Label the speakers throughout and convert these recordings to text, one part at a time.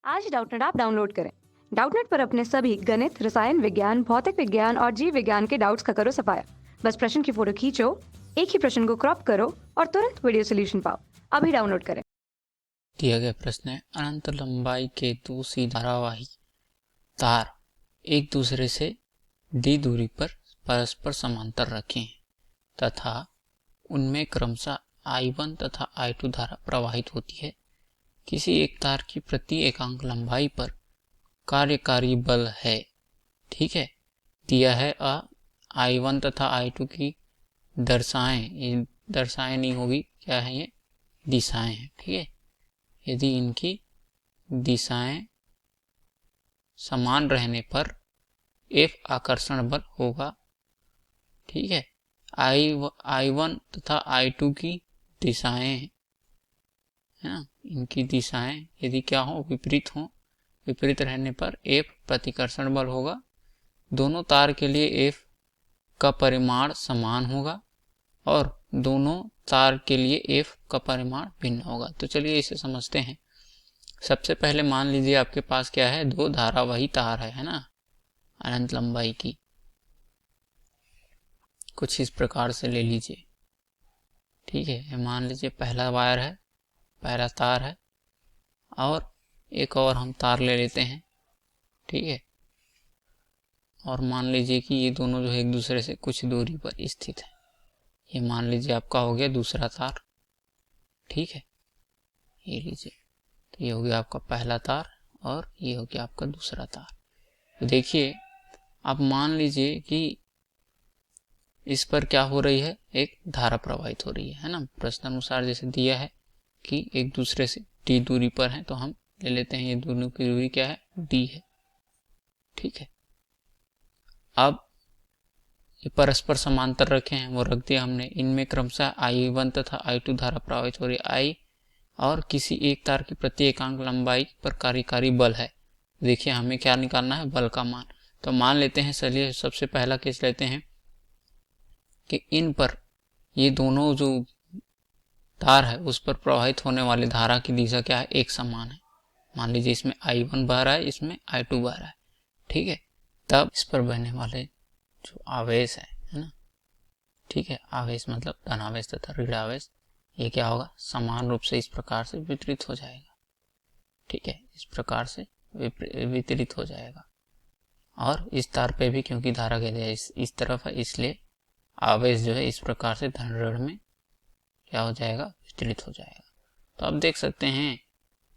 Speaker 1: आज Doubtnut app download करें। Doubtnut पर अपने सभी गणित, रसायन विज्ञान, भौतिक विज्ञान और जीव विज्ञान के डाउट्स का करो सफाया। बस प्रश्न की फोटो खींचो, एक ही प्रश्न को क्रॉप करो और तुरंत वीडियो सोल्यूशन पाओ। अभी डाउनलोड करें।
Speaker 2: दिया गया प्रश्न है, अनंत लंबाई के दो सी धारावाही तार एक दूसरे से डी दूरी पर परस्पर समांतर रखे हैं तथा उनमें क्रमशः I1 तथा I2 धारा प्रवाहित होती है। किसी एक तार की प्रति एकांक लंबाई पर कार्यकारी बल है। ठीक है, दिया है I1 तथा I2 की दर्शाएं, ये दर्शाएं नहीं होगी, क्या है ये, दिशाएं हैं। ठीक है, यदि इनकी दिशाएं समान रहने पर F आकर्षण बल होगा। ठीक है, I1 तथा I2 की दिशाएं है ना, इनकी दिशाएं यदि क्या हो, विपरीत हो, विपरीत रहने पर F प्रतिकर्षण बल होगा। दोनों तार के लिए F का परिमाण समान होगा और दोनों तार के लिए F का परिमाण भिन्न होगा। तो चलिए इसे समझते हैं। सबसे पहले मान लीजिए आपके पास क्या है, दो धारावाही तार है ना, अनंत लंबाई की। कुछ इस प्रकार से ले लीजिए। ठीक है, मान लीजिए पहला वायर है, पहला तार है और एक और हम तार ले लेते हैं। ठीक है, और मान लीजिए कि ये दोनों जो है एक दूसरे से कुछ दूरी पर स्थित है। ये मान लीजिए आपका हो गया दूसरा तार। ठीक है, ये लीजिए, तो ये हो गया आपका पहला तार और ये हो गया आपका दूसरा तार। तो देखिए, आप मान लीजिए कि इस पर क्या हो रही है, एक धारा प्रवाहित हो रही है ना। प्रश्न अनुसार जैसे दिया है कि एक दूसरे से डी दूरी पर है, तो हम ले लेते हैं ये दोनों की दूरी क्या है, डी है। ठीक है, अब ये परस्पर समांतर रखे हैं, वो रख दिया हमने। इनमें क्रमशः I1 तथा I2 धारा प्रवाहित हो रही है। I और किसी एक तार की प्रति एकांक लंबाई पर कार्यकारी बल है। देखिए हमें क्या निकालना है, बल का मान। तो मान लेते हैं, चलिए सबसे पहला केस लेते हैं कि इन पर ये दोनों जो तार है उस पर प्रवाहित होने वाली धारा की दिशा क्या है, एक समान है। मान लीजिए इसमें I1 बह रहा है, इसमें I2 बह रहा है। ठीक है, तब इस पर बहने वाले जो आवेश है ना, ठीक है, आवेश मतलब धनावेश तथा ऋणावेश, ये क्या होगा, समान रूप से इस प्रकार से वितरित हो जाएगा। ठीक है, इस प्रकार से वितरित हो जाएगा। और इस तार पे भी क्योंकि धारा के लिए इस तरफ है, इसलिए आवेश जो है इस प्रकार से धन ऋण में क्या हो जाएगा, वितरित हो जाएगा। तो आप देख सकते हैं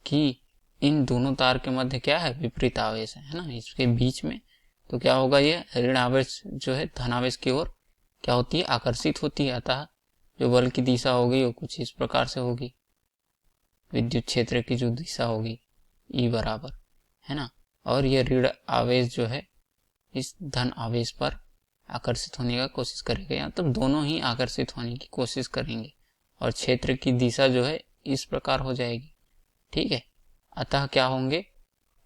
Speaker 2: कि इन दोनों तार के मध्य क्या है, विपरीत आवेश है ना, इसके बीच में। तो क्या होगा, ये ऋण आवेश जो है धनावेश की ओर क्या होती है, आकर्षित होती है। अतः जो बल की दिशा होगी वो कुछ इस प्रकार से होगी, विद्युत क्षेत्र की जो दिशा होगी E बराबर, है ना। और ये ऋण आवेश जो है इस धन आवेश पर आकर्षित होने का कोशिश करेगा, या तब दोनों ही आकर्षित होने की कोशिश करेंगे और क्षेत्र की दिशा जो है इस प्रकार हो जाएगी। ठीक है, अतः क्या होंगे,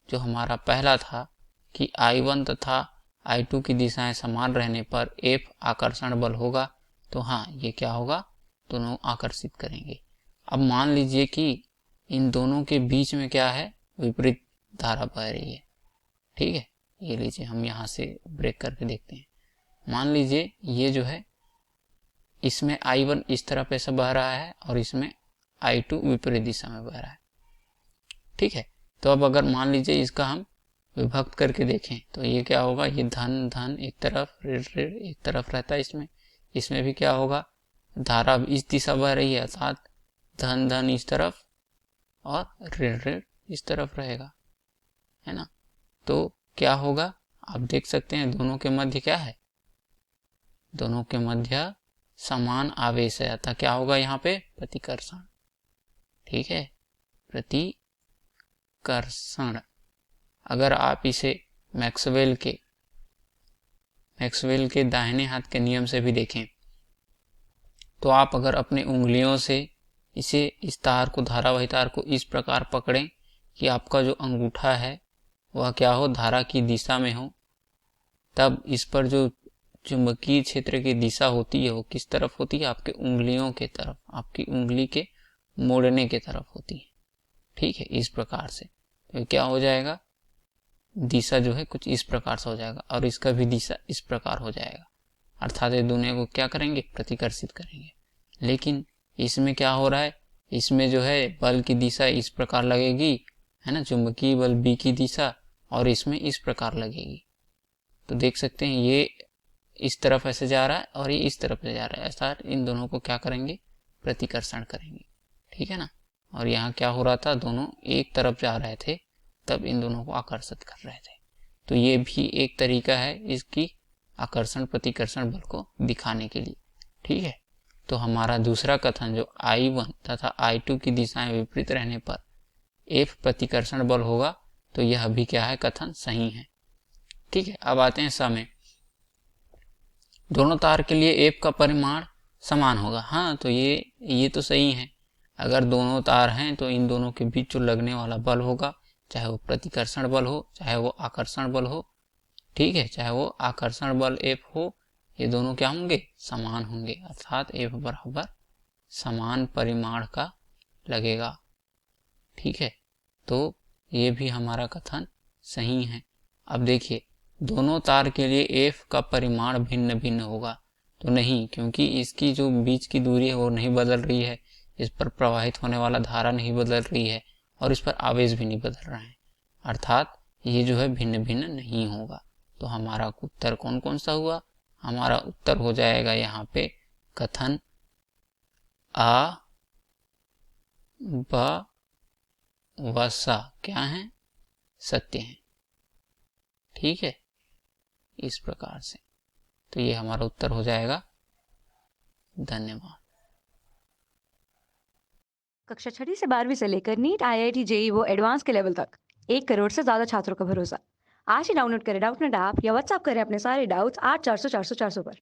Speaker 2: जो हमारा पहला था कि I1 तथा I2 की दिशाएं समान रहने पर F आकर्षण बल होगा, तो हाँ ये क्या होगा, दोनों आकर्षित करेंगे। अब मान लीजिए कि इन दोनों के बीच में क्या है, विपरीत धारा बह रही है। ठीक है, ये लीजिए हम यहाँ से ब्रेक करके देखते हैं। मान लीजिए ये जो है, इसमें I1 इस तरफ ऐसा बह रहा है और इसमें I2 विपरीत दिशा में बह रहा है। ठीक है, तो अब अगर मान लीजिए इसका हम विभक्त करके देखें तो ये क्या होगा, ये धन धन एक तरफ, ऋण ऋण एक तरफ रहता है। इसमें भी क्या होगा, धारा इस दिशा बह रही है, अर्थात धन धन इस तरफ और ऋण ऋण इस तरफ रहेगा, है ना। तो क्या होगा, आप देख सकते हैं दोनों के मध्य क्या है, दोनों के मध्य समान आवेश है, अतः क्या होगा यहाँ पे, प्रतिकर्षण। ठीक है, प्रतिकर्षण। अगर आप इसे मैक्सवेल के दाहिने हाथ के नियम से भी देखें तो आप अगर अपने उंगलियों से इस तार को, धारावाही तार को इस प्रकार पकड़ें कि आपका जो अंगूठा है वह क्या हो, धारा की दिशा में हो, तब इस पर जो चुंबकीय क्षेत्र की दिशा होती है वो किस तरफ होती है, आपके उंगलियों के तरफ, आपकी उंगली के मोड़ने के तरफ होती है। ठीक है, इस प्रकार से। तो क्या हो जाएगा, दिशा जो है कुछ इस प्रकार से हो जाएगा और इसका भी दिशा इस प्रकार हो जाएगा, अर्थात ये दोनों को क्या करेंगे, प्रतिकर्षित करेंगे। लेकिन इसमें क्या हो रहा है, इसमें जो है बल की दिशा इस प्रकार लगेगी, है ना, चुंबकीय बल बी की दिशा, और इसमें इस प्रकार लगेगी। तो देख सकते हैं ये इस तरफ ऐसे जा रहा है और ये इस तरफ से जा रहा है, अर्थात इन दोनों को क्या करेंगे, प्रतिकर्षण करेंगे, ठीक है ना। और यहाँ क्या हो रहा था, दोनों एक तरफ जा रहे थे, तब इन दोनों को आकर्षित कर रहे थे। तो ये भी एक तरीका है इसकी आकर्षण प्रतिकर्षण बल को दिखाने के लिए, ठीक है। तो हमारा दूसरा कथन जो I1 तथा I2 की दिशाएं विपरीत रहने पर F प्रतिकर्षण बल होगा, तो यह भी क्या है, कथन सही है, ठीक है। अब आते हैं समय। दोनों तार के लिए F का परिमाण समान होगा। हाँ, तो ये तो सही है। अगर दोनों तार हैं तो इन दोनों के बीच जो लगने वाला बल होगा, चाहे वो प्रतिकर्षण बल हो चाहे वो आकर्षण बल हो, ठीक है, चाहे वो आकर्षण बल F हो, ये दोनों क्या होंगे, समान होंगे, अर्थात F बराबर समान परिमाण का लगेगा, ठीक है। तो ये भी हमारा कथन सही है। अब देखिए, दोनों तार के लिए F का परिमाण भिन्न भिन्न होगा, तो नहीं, क्योंकि इसकी जो बीच की दूरी है वो नहीं बदल रही है, इस पर प्रवाहित होने वाला धारा नहीं बदल रही है और इस पर आवेश भी नहीं बदल रहे हैं, अर्थात ये जो है भिन्न भिन्न नहीं होगा। तो हमारा उत्तर कौन कौन सा हुआ, हमारा उत्तर हो जाएगा यहाँ पे कथन आ ब व सा क्या है, सत्य है, ठीक है, इस प्रकार से। तो ये हमारा उत्तर हो जाएगा। धन्यवाद।
Speaker 1: कक्षा 6वीं से 12वीं से लेकर नीट, IIT, JEE वो एडवांस के लेवल तक 1 करोड़ से ज्यादा छात्रों का भरोसा। आज ही डाउनलोड करें डाउटनेट ऐप या व्हाट्सएप करें अपने सारे डाउट्स 8400 400 400 पर।